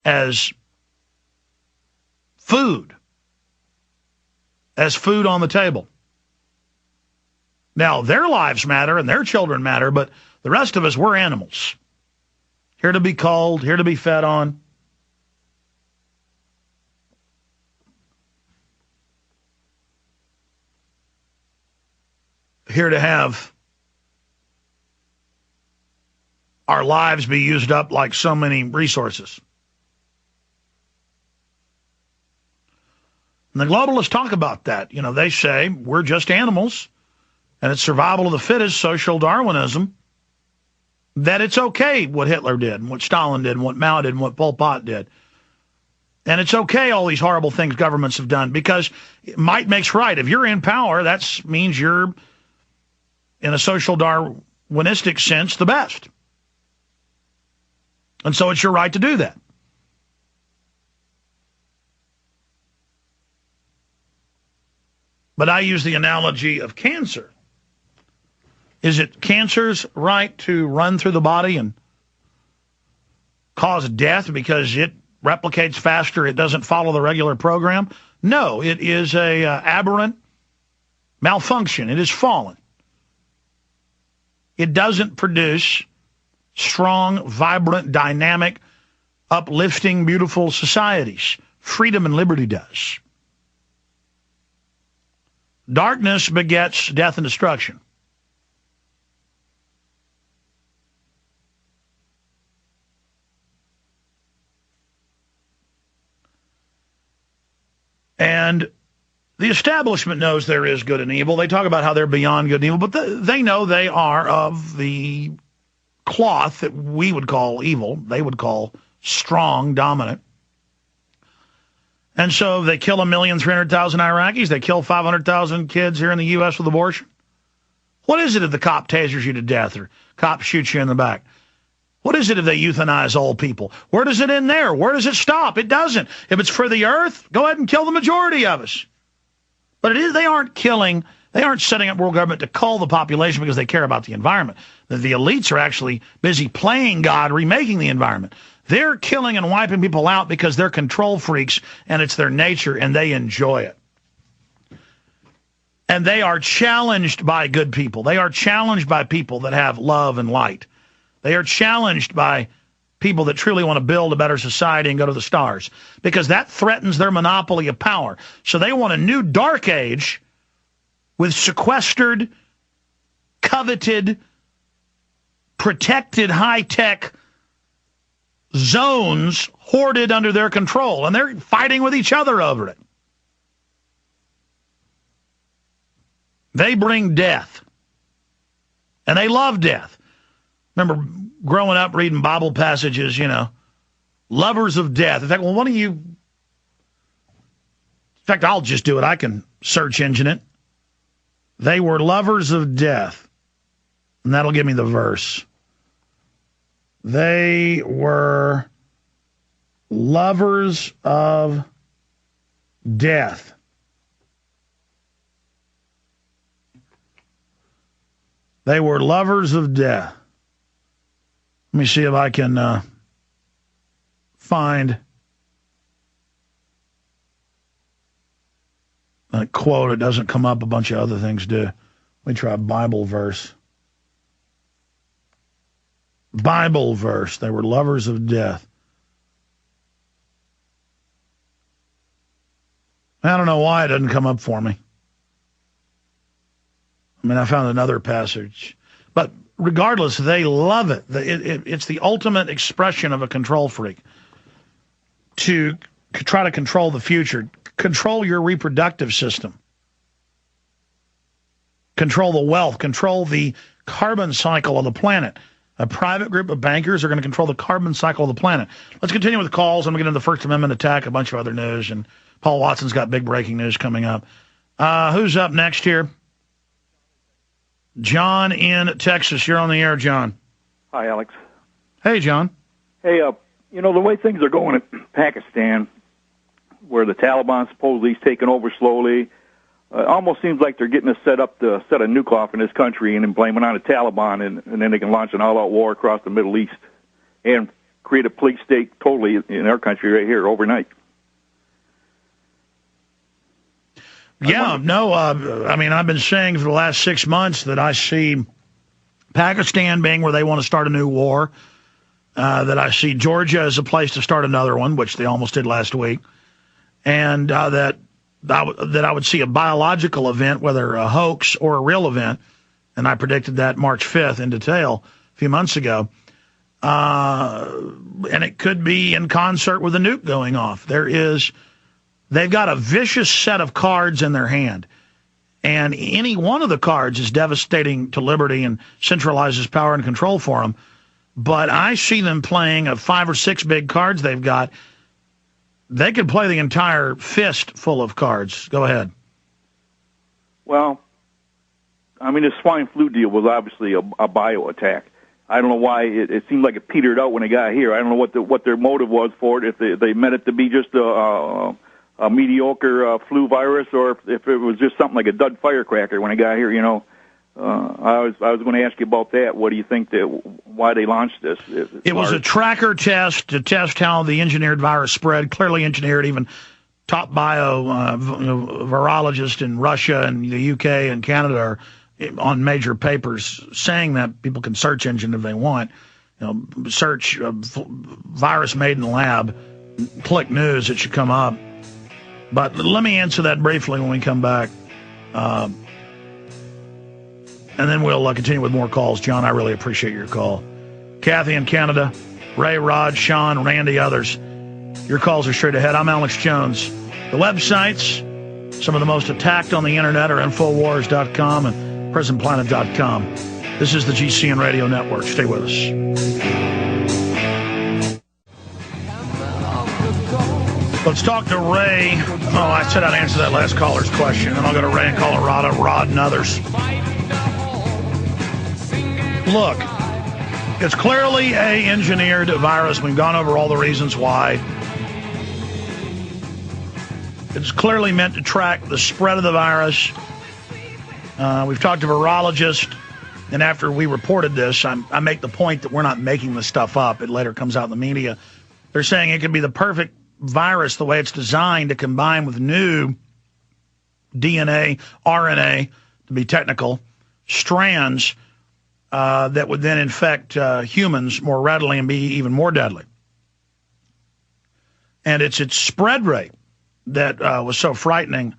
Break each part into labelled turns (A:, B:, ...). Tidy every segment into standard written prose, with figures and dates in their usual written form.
A: as food on the table. Now, their lives matter and their children matter, but the rest of us, we're animals. Here to be culled, here to be fed on. Here to have our lives be used up like so many resources. And the globalists talk about that. You know, they say we're just animals, and it's survival of the fittest, social Darwinism, that it's okay what Hitler did, and what Stalin did, and what Mao did, and what Pol Pot did. And it's okay all these horrible things governments have done, because might makes right. If you're in power, that means you're, in a social Darwinistic sense, the best. And so it's your right to do that. But I use the analogy of cancer. Is it cancer's right to run through the body and cause death because it replicates faster, it doesn't follow the regular program? No, it is a aberrant malfunction. It is fallen. It doesn't produce strong, vibrant, dynamic, uplifting, beautiful societies. Freedom and liberty does. Darkness begets death and destruction. And the establishment knows there is good and evil. They talk about how they're beyond good and evil, but they know they are of the cloth that we would call evil. They would call strong, dominant. And so they kill 1,300,000 Iraqis. They kill 500,000 kids here in the U.S. with abortion. What is it if the cop tasers you to death or cop shoots you in the back? What is it if they euthanize old people? Where does it end there? Where does it stop? It doesn't. If it's for the earth, go ahead and kill the majority of us. But they aren't killing, they aren't setting up world government to cull the population because they care about the environment. The elites are actually busy playing God, remaking the environment. They're killing and wiping people out because they're control freaks and it's their nature and they enjoy it. And they are challenged by good people. They are challenged by people that have love and light. They are challenged by people that truly want to build a better society and go to the stars, because that threatens their monopoly of power. So they want a new dark age with sequestered, coveted, protected high-tech zones hoarded under their control, and they're fighting with each other over it. They bring death, and they love death. Remember growing up reading Bible passages, you know, lovers of death. In fact, well, one of you, in fact, I'll just do it. I can search engine it. They were lovers of death. And that'll give me the verse. They were lovers of death. They were lovers of death. Let me see if I can find a quote. It doesn't come up. A bunch of other things do. Let me try a Bible verse. Bible verse. They were lovers of death. I don't know why it doesn't come up for me. I mean, I found another passage. But regardless, they love it. It's the ultimate expression of a control freak to try to control the future, control your reproductive system, control the wealth, control the carbon cycle of the planet. A private group of bankers are going to control the carbon cycle of the planet. Let's continue with the calls. I'm going to get into the First Amendment attack, a bunch of other news, and Paul Watson's got big breaking news coming up. Who's up next here? John in Texas. You're on the air, John.
B: Hi, Alex.
A: Hey, John.
B: Hey, you know, the way things are going in Pakistan, where the Taliban supposedly is taking over slowly, almost seems like they're getting us set up to set a nuke off in this country and then blame it on the Taliban, and then they can launch an all-out war across the Middle East. And create a police state totally in our country right here overnight.
A: Yeah, no, I mean, I've been saying for the last 6 months that I see Pakistan being where they want to start a new war, that I see Georgia as a place to start another one, which they almost did last week, and that I would see a biological event, whether a hoax or a real event, and I predicted that March 5th in detail a few months ago, and it could be in concert with a nuke going off. They've got a vicious set of cards in their hand, and any one of the cards is devastating to liberty and centralizes power and control for them. But I see them playing of 5 or 6 big cards they've got. They could play the entire fist full of cards. Go ahead.
B: Well, I mean, the swine flu deal was obviously a bio attack. I don't know why it seemed like it petered out when it got here. I don't know what their motive was for it. If they meant it to be just a mediocre flu virus, or if it was just something like a dud firecracker when it got here. I was going to ask you about that. What do you think why they launched this?
A: It was a tracker test to test how the engineered virus spread. Clearly engineered. Even top virologists in Russia and the UK and Canada are on major papers saying that. People can search engine if they want. Search virus made in the lab, click news, it should come up. But let me answer that briefly when we come back. And then we'll continue with more calls. John, I really appreciate your call. Kathy in Canada, Ray, Rod, Sean, Randy, others. Your calls are straight ahead. I'm Alex Jones. The websites, some of the most attacked on the internet, are Infowars.com and PrisonPlanet.com. This is the GCN Radio Network. Stay with us. Let's talk to Ray. I said I'd answer that last caller's question, and I'll go to Ray in Colorado, Rod, and others. Look, it's clearly a engineered virus. We've gone over all the reasons why. It's clearly meant to track the spread of the virus. We've talked to virologists, and after we reported this, I make the point that we're not making this stuff up. It later comes out in the media. They're saying it could be the perfect virus, the way it's designed to combine with new DNA, RNA, to be technical, strands that would then infect humans more readily and be even more deadly. And it's its spread rate that was so frightening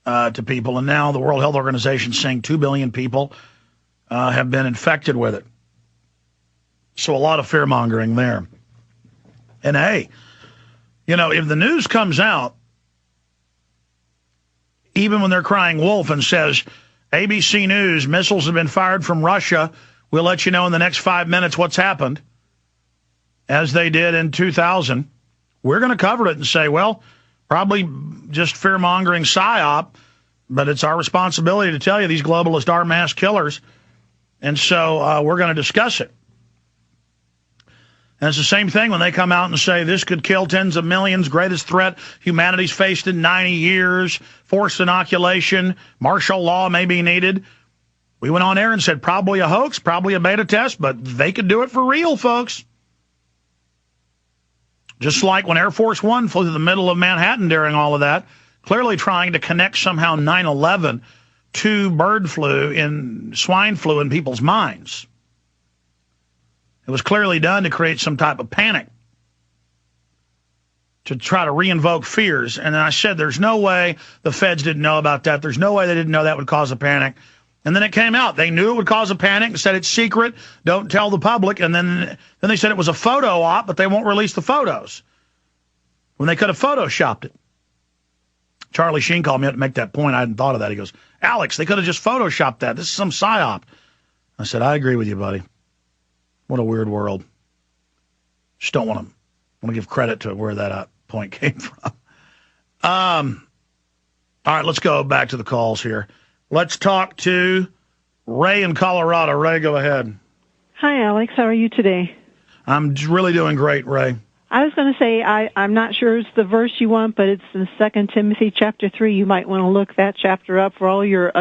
A: to people. And now the World Health Organization is saying 2 billion people have been infected with it. So a lot of fear-mongering there. And hey, if the news comes out, even when they're crying wolf and says, ABC News, missiles have been fired from Russia, we'll let you know in the next 5 minutes what's happened, as they did in 2000, we're going to cover it and say, well, probably just fear-mongering psyop, but it's our responsibility to tell you these globalists are mass killers, and so we're going to discuss it. And it's the same thing when they come out and say this could kill tens of millions, greatest threat humanity's faced in 90 years, forced inoculation, martial law may be needed. We went on air and said probably a hoax, probably a beta test, but they could do it for real, folks. Just like when Air Force One flew through the middle of Manhattan during all of that, clearly trying to connect somehow 9/11 to bird flu and swine flu in people's minds. It was clearly done to create some type of panic, to try to reinvoke fears. And then I said, there's no way the feds didn't know about that. There's no way they didn't know that would cause a panic. And then it came out. They knew it would cause a panic and said it's secret. Don't tell the public. And then they said it was a photo op, but they won't release the photos when they could have photoshopped it. Charlie Sheen called me up to make that point. I hadn't thought of that. He goes, Alex, they could have just photoshopped that. This is some psyop. I said, I agree with you, buddy. What a weird world. Just don't want to give credit to where that point came from. All right, let's go back to the calls here. Let's talk to Ray in Colorado. Ray, go ahead.
C: Hi, Alex. How are you today?
A: I'm really doing great, Ray.
C: I was going to say I'm not sure it's the verse you want, but it's in 2 Timothy chapter 3. You might want to look that chapter up for all your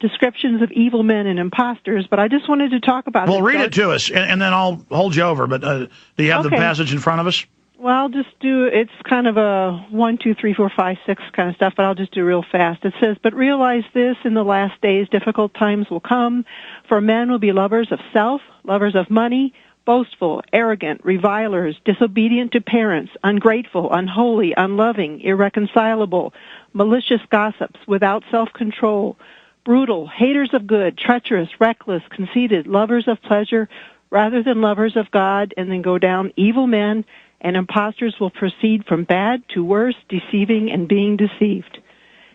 C: descriptions of evil men and imposters. But I just wanted to talk about.
A: Well, read it to us, and then I'll hold you over. But do you have the passage in front of us?
C: Well, I'll just do, it's kind of a 1, 2, 3, 4, 5, 6 kind of stuff, but I'll just do real fast. It says, "But realize this, in the last days difficult times will come, for men will be lovers of self, lovers of money, boastful, arrogant, revilers, disobedient to parents, ungrateful, unholy, unloving, irreconcilable, malicious gossips, without self-control, brutal, haters of good, treacherous, reckless, conceited, lovers of pleasure rather than lovers of God," and then go down, "evil men and impostors will proceed from bad to worse, deceiving and being deceived."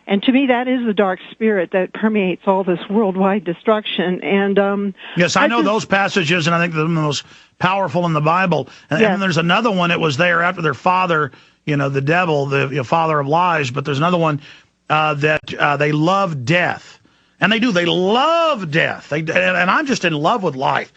C: And to me, that is the dark spirit that permeates all this worldwide destruction. And
A: yes, I know those passages, and I think they're the most powerful in the Bible. And,
C: yes.
A: And there's another one that was there after their father, the devil, the father of lies. But there's another one that they love death. And they do. They love death. And I'm just in love with life.